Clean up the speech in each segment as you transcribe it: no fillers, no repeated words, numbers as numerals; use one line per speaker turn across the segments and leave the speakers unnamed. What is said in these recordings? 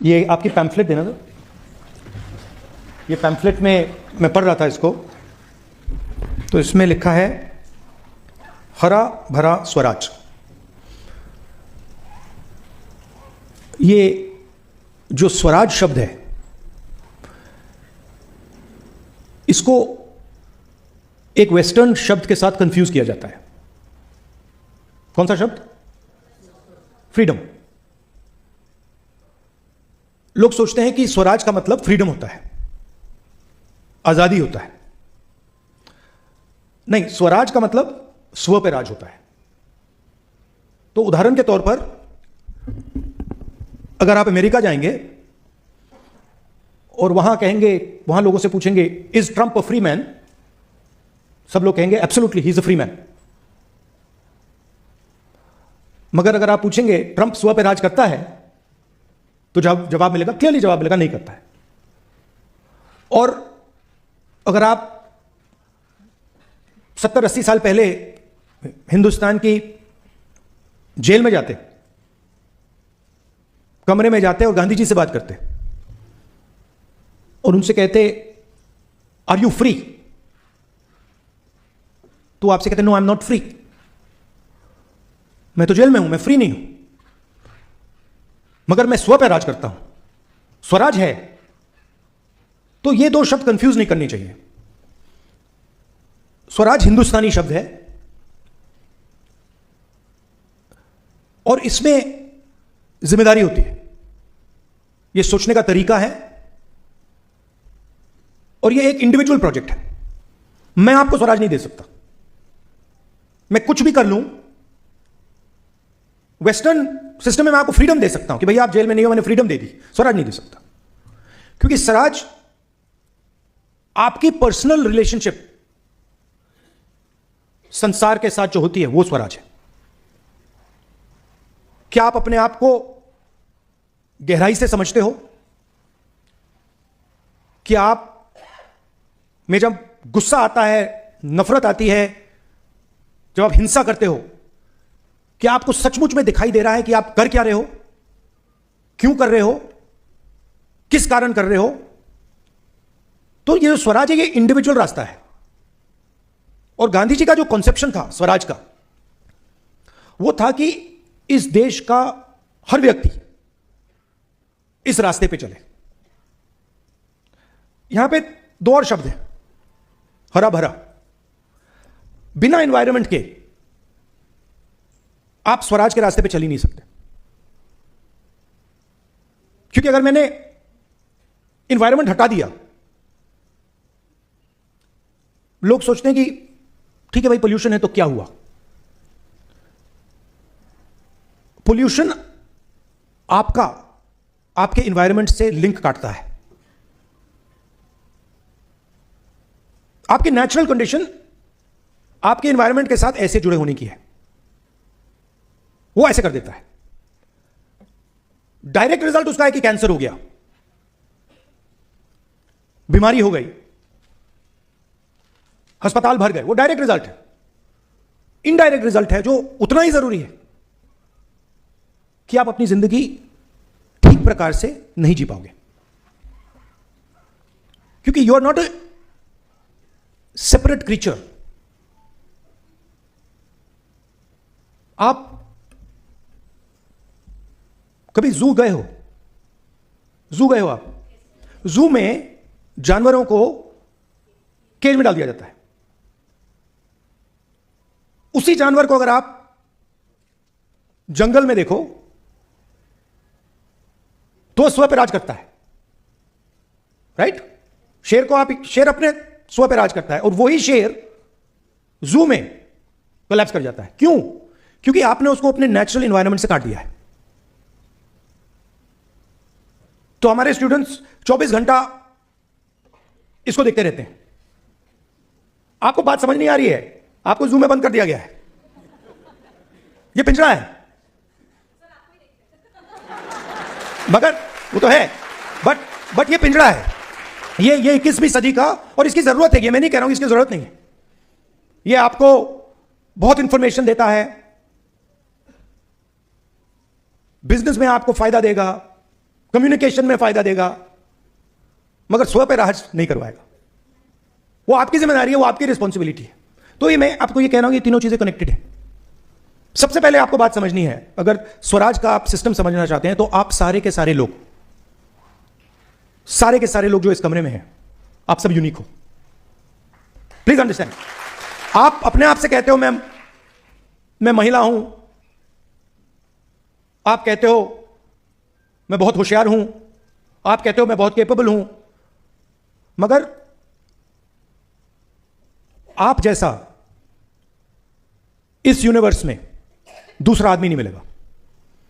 ये आपकी पैम्फलेट देना था। ये पैम्फलेट में मैं पढ़ रहा था इसको, तो इसमें लिखा है हरा भरा स्वराज। ये जो स्वराज शब्द है, इसको एक वेस्टर्न शब्द के साथ कंफ्यूज किया जाता है। कौन सा शब्द? फ्रीडम। लोग सोचते हैं कि स्वराज का मतलब फ्रीडम होता है, आजादी होता है। नहीं, स्वराज का मतलब स्व पे राज होता है। तो उदाहरण के तौर पर अगर आप अमेरिका जाएंगे और वहां कहेंगे, वहां लोगों से पूछेंगे is Trump a free man, सब लोग कहेंगे absolutely he is a free man. मगर अगर आप पूछेंगे ट्रंप स्व पे राज करता है, तो जवाब मिलेगा, क्लियरली जवाब मिलेगा नहीं करता है। और अगर आप 70-80 साल पहले हिंदुस्तान की जेल में जाते, कमरे में जाते और गांधी जी से बात करते और उनसे कहते आर यू फ्री, तो आपसे कहते no I am not free, मैं तो जेल में हूं, मैं फ्री नहीं हूं, मगर मैं स्व पे राज करता हूं, स्वराज है। तो ये दो शब्द कंफ्यूज नहीं करने चाहिए। स्वराज हिंदुस्तानी शब्द है और इसमें जिम्मेदारी होती है, यह सोचने का तरीका है और यह एक इंडिविजुअल प्रोजेक्ट है। मैं आपको स्वराज नहीं दे सकता, मैं कुछ भी कर लूं। वेस्टर्न सिस्टम में मैं आपको फ्रीडम दे सकता हूं कि भैया आप जेल में नहीं हो, मैंने फ्रीडम दे दी। स्वराज नहीं दे सकता, क्योंकि स्वराज आपकी पर्सनल रिलेशनशिप संसार के साथ जो होती है वो स्वराज है। क्या आप अपने आप को गहराई से समझते हो कि आप में जब गुस्सा आता है, नफरत आती है, जब आप हिंसा करते हो, क्या आपको सचमुच में दिखाई दे रहा है कि आप कर क्या रहे हो, क्यों कर रहे हो, किस कारण कर रहे हो? तो ये जो स्वराज है ये इंडिविजुअल रास्ता है। और गांधी जी का जो कॉन्सेप्शन था स्वराज का, वो था कि इस देश का हर व्यक्ति इस रास्ते पे चले। यहां पे दो और शब्द हैं, हरा भरा। बिना एनवायरनमेंट के आप स्वराज के रास्ते पे चल ही नहीं सकते, क्योंकि अगर मैंने एनवायरनमेंट हटा दिया, लोग सोचते हैं कि ठीक है भाई पोल्यूशन है तो क्या हुआ। पोल्यूशन आपके एनवायरनमेंट से लिंक काटता है। आपकी नेचुरल कंडीशन आपके एनवायरनमेंट के साथ ऐसे जुड़े होने की है, वो ऐसे कर देता है। डायरेक्ट रिजल्ट उसका है कि कैंसर हो गया, बीमारी हो गई, अस्पताल भर गए, वो डायरेक्ट रिजल्ट है। इनडायरेक्ट रिजल्ट है जो उतना ही जरूरी है कि आप अपनी जिंदगी ठीक प्रकार से नहीं जी पाओगे, क्योंकि you are not a separate creature. आप कभी जू गए हो? आप जू में जानवरों को केज में डाल दिया जाता है। उसी जानवर को अगर आप जंगल में देखो तो स्व पे राज करता है, राइट? शेर अपने स्व पे राज करता है और वही शेर जू में कोलैप्स कर जाता है। क्यों? क्योंकि आपने उसको अपने नेचुरल एनवायरनमेंट से काट दिया है। तो हमारे स्टूडेंट्स 24 घंटा इसको देखते रहते हैं। आपको बात समझ नहीं आ रही है, आपको जू में बंद कर दिया गया है, ये पिंजरा है। मगर वो तो है, बट ये पिंजरा है, ये 21वीं सदी का, और इसकी जरूरत है। ये मैं नहीं कह रहा हूं इसकी जरूरत नहीं है, ये आपको बहुत इंफॉर्मेशन देता है, बिजनेस में आपको फायदा देगा, कम्युनिकेशन में फायदा देगा, मगर स्व पे राज नहीं करवाएगा। वो आपकी जिम्मेदारी है, वो आपकी रिस्पॉन्सिबिलिटी है। तो ये मैं आपको ये कह रहा हूं, ये तीनों चीजें कनेक्टेड है। सबसे पहले आपको बात समझनी है, अगर स्वराज का आप सिस्टम समझना चाहते हैं, तो आप सारे के सारे लोग जो इस कमरे में हैं, आप सब यूनिक हो। Please understand. आप अपने आप से कहते हो मैं महिला हूं, आप कहते हो मैं बहुत होशियार हूं, आप कहते हो मैं बहुत कैपेबल हूं, मगर आप जैसा इस यूनिवर्स में दूसरा आदमी नहीं मिलेगा,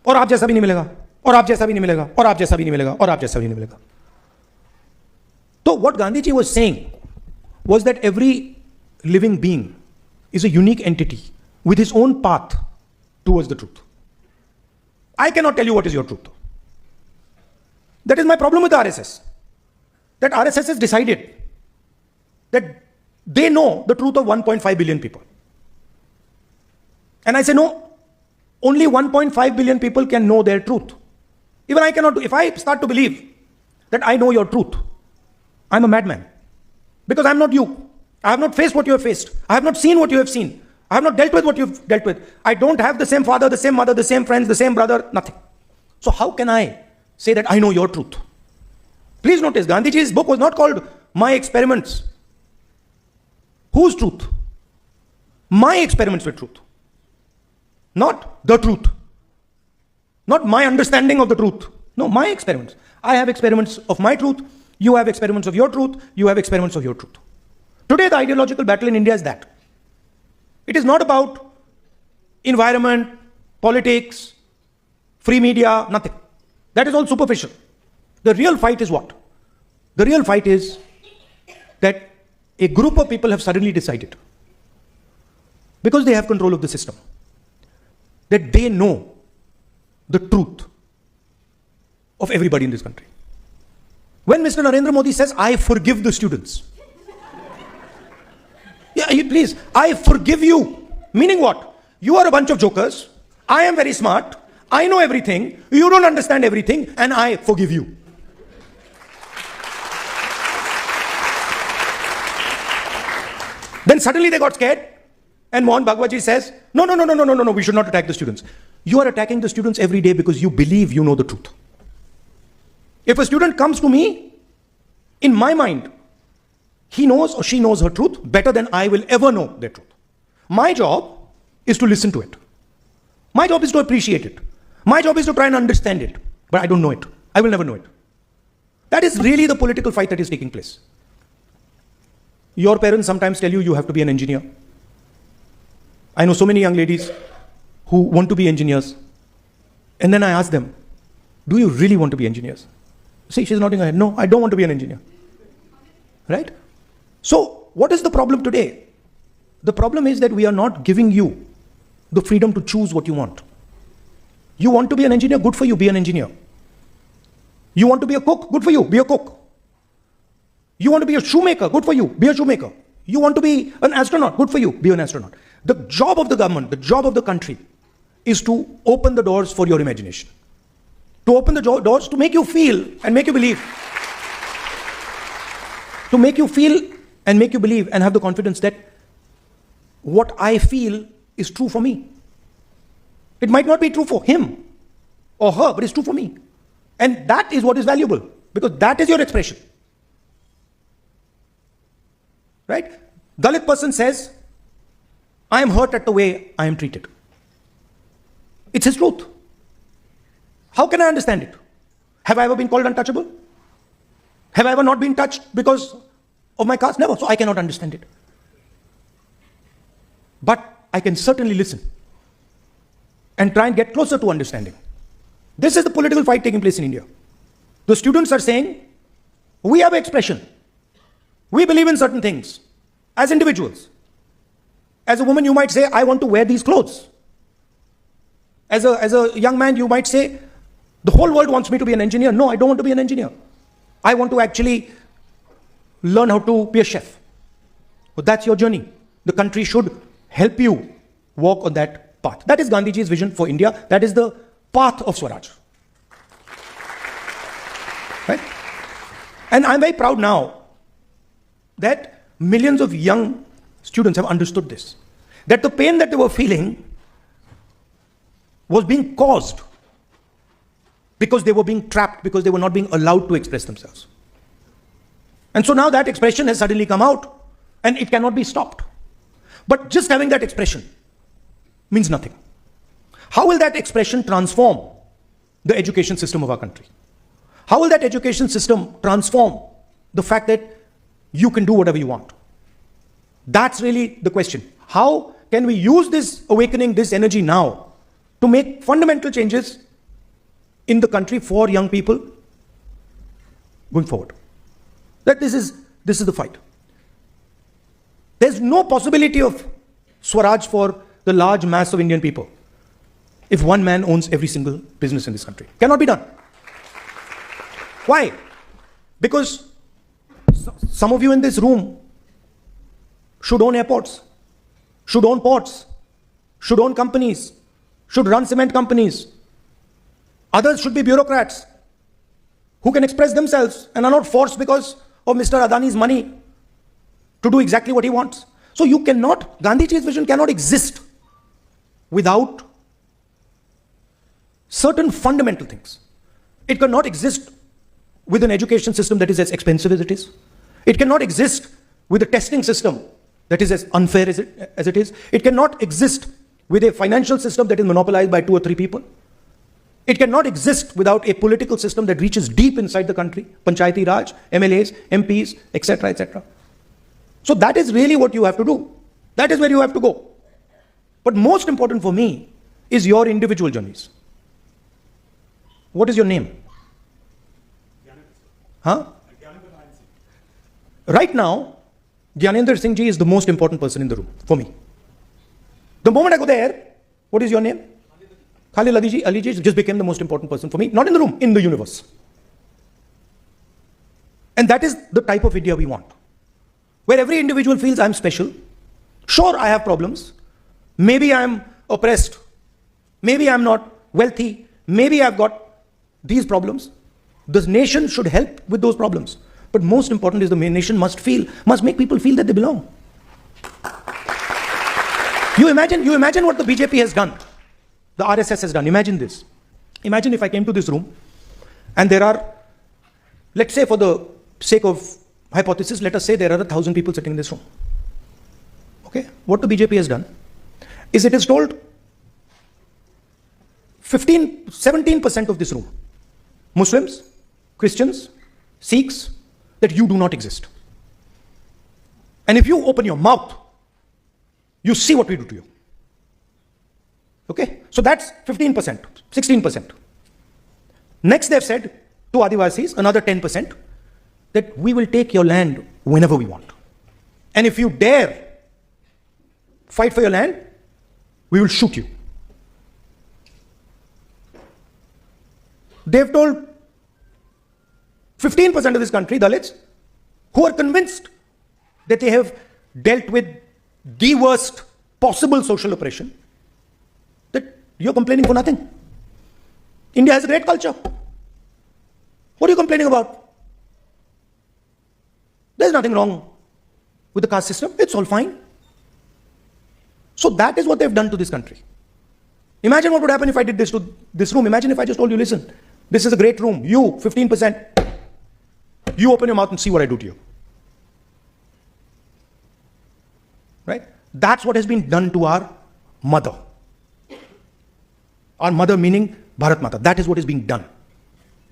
और आप जैसा भी नहीं मिलेगा, और आप जैसा भी नहीं मिलेगा, और आप जैसा भी नहीं मिलेगा, और आप जैसा भी नहीं मिलेगा। तो what Gandhi ji was saying was that every living being is a unique entity with his own path towards the truth. I cannot tell you what is your truth. That is my problem with the RSS. That RSS has decided that they know the truth of 1.5 billion people. And I say no, only 1.5 billion people can know their truth. Even I cannot do. If I start to believe that I know your truth, I'm a madman. Because I'm not you. I have not faced what you have faced. I have not seen what you have seen. I have not dealt with what you've dealt with. I don't have the same father, the same mother, the same friends, the same brother, nothing. So how can I say that I know your truth? Please notice, Gandhiji's book was not called My Experiments. Whose truth? My experiments with truth. Not the truth. Not my understanding of the truth. No, my experiments. I have experiments of my truth. You have experiments of your truth. You have experiments of your truth. Today, the ideological battle in India is that. It is not about environment, politics, free media, nothing. That is all superficial. The real fight is what? The real fight is that a group of people have suddenly decided, because they have control of the system, that they know the truth of everybody in this country. When Mr. Narendra Modi says, I forgive the students, yeah, please, I forgive you. Meaning what? You are a bunch of jokers. I am very smart. I know everything. You don't understand everything, and I forgive you. Then suddenly they got scared, and Mohan Bhagwatji says, no, we should not attack the students. You are attacking the students every day because you believe you know the truth. If a student comes to me, in my mind, he knows or she knows her truth better than I will ever know their truth. My job is to listen to it. My job is to appreciate it. My job is to try and understand it. But I don't know it. I will never know it. That is really the political fight that is taking place. Your parents sometimes tell you you have to be an engineer. I know so many young ladies who want to be engineers. And then I ask them, do you really want to be engineers? See, she's nodding her head. No, I don't want to be an engineer. Right? So, what is the problem today? The problem is that we are not giving you the freedom to choose what you want. You want to be an engineer? Good for you, be an engineer. You want to be a cook? Good for you, be a cook. You want to be a shoemaker? Good for you, be a shoemaker. You want to be an astronaut? Good for you, be an astronaut. The job of the government, the job of the country is to open the doors for your imagination. To open the doors to make you feel and make you believe. To make you feel and make you believe and have the confidence that what I feel is true for me. It might not be true for him or her, but it's true for me. And that is what is valuable, because that is your expression. Right? Dalit person says, I am hurt at the way I am treated. It's his truth. How can I understand it? Have I ever been called untouchable? Have I ever not been touched because of my caste? Never. So I cannot understand it. But I can certainly listen and try and get closer to understanding. This is the political fight taking place in India. The students are saying, we have expression. We believe in certain things as individuals. As a woman, you might say, I want to wear these clothes. As a young man, you might say, the whole world wants me to be an engineer. No, I don't want to be an engineer. I want to actually learn how to be a chef. But that's your journey. The country should help you walk on that path. That is Gandhiji's vision for India. That is the path of Swaraj. Right? And I'm very proud now that millions of young students have understood this. That the pain that they were feeling was being caused because they were being trapped, because they were not being allowed to express themselves. And so now that expression has suddenly come out and it cannot be stopped. But just having that expression means nothing. How will that expression transform the education system of our country? How will that education system transform the fact that you can do whatever you want? That's really the question. How can we use this awakening, this energy now to make fundamental changes in the country for young people going forward? That this is the fight. There's no possibility of Swaraj for the large mass of Indian people if one man owns every single business in this country. Cannot be done. Why? Because some of you in this room should own airports, should own ports, should own companies, should run cement companies. Others should be bureaucrats who can express themselves and are not forced because of Mr. Adani's money to do exactly what he wants. So you cannot, Gandhiji's vision cannot exist without certain fundamental things. It cannot exist with an education system that is as expensive as it is. It cannot exist with a testing system that is as unfair as it is. It cannot exist with a financial system that is monopolized by 2 or 3 people. It cannot exist without a political system that reaches deep inside the country, Panchayati Raj, MLAs, MPs, etc., etc. So that is really what you have to do. That is where you have to go. But most important for me is your individual journeys. What is your name? Huh? Right now, Gyanendra Singh Ji is the most important person in the room for me. The moment I go there, what is your name? Khalil Ali Ji just became the most important person for me, not in the room, in the universe. And that is the type of India we want, where every individual feels I'm special. Sure, I have problems. Maybe I'm oppressed. Maybe I'm not wealthy. Maybe I've got these problems. The nation should help with those problems. But most important is the nation must make people feel that they belong. You imagine what the BJP has done. The RSS has done. Imagine this. Imagine if I came to this room and there are, let's say for the sake of hypothesis, let us say there are 1,000 people sitting in this room. Okay? What the BJP has done is it has told 17% of this room, Muslims, Christians, Sikhs, that you do not exist. And if you open your mouth, you see what we do to you. Okay? So that's 15%, 16%. Next they've said to Adivasis, another 10%, that we will take your land whenever we want. And if you dare fight for your land, we will shoot you. They've told 15% of this country, Dalits, who are convinced that they have dealt with the worst possible social oppression, that you're complaining for nothing. India has a great culture. What are you complaining about? There's nothing wrong with the caste system. It's all fine. So that is what they've done to this country. Imagine what would happen if I did this to this room. Imagine if I just told you, listen, this is a great room. You, 15%. You open your mouth and see what I do to you. Right? That's what has been done to our mother. Our mother meaning Bharat Mata. That is what is being done.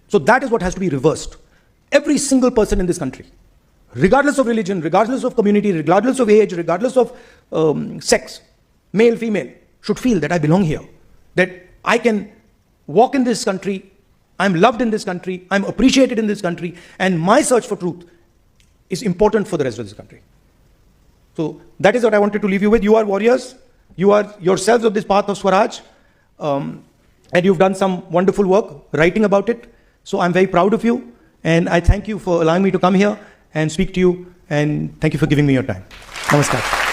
So that is what has to be reversed. Every single person in this country, regardless of religion, regardless of community, regardless of age, regardless of sex, male, female, should feel that I belong here. That I can walk in this country, I'm loved in this country, I'm appreciated in this country, and my search for truth is important for the rest of this country. So that is what I wanted to leave you with. You are warriors. You are yourselves of this path of Swaraj. And you've done some wonderful work writing about it. So I'm very proud of you. And I thank you for allowing me to come here and speak to you. And thank you for giving me your time. Namaskar.